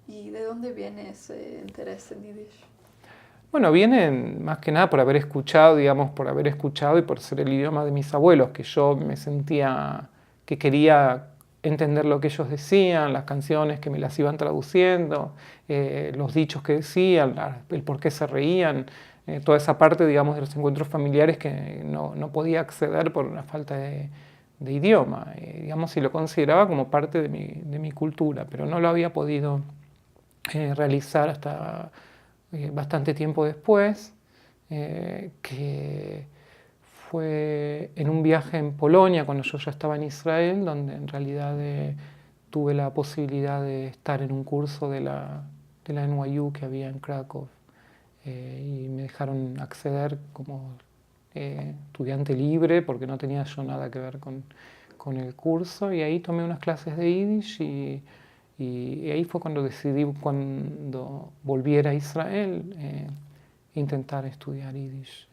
¿Y de dónde viene ese interés en Yiddish? Bueno, viene más que nada por haber escuchado, digamos, por haber escuchado y por ser el idioma de mis abuelos, que yo me sentía que quería entender lo que ellos decían, las canciones que me las iban traduciendo, los dichos que decían, el por qué se reían, toda esa parte, digamos, de los encuentros familiares que no podía acceder por una falta de idioma, digamos, y lo consideraba como parte de mi cultura, pero no lo había podido realizar hasta bastante tiempo después, que fue en un viaje en Polonia, cuando yo ya estaba en Israel, donde en realidad tuve la posibilidad de estar en un curso de la NYU que había en Krakow, y me dejaron acceder como estudiante libre porque no tenía yo nada que ver con el curso, y ahí tomé unas clases de Yiddish y ahí fue cuando decidí, cuando volviera a Israel, intentar estudiar Yiddish.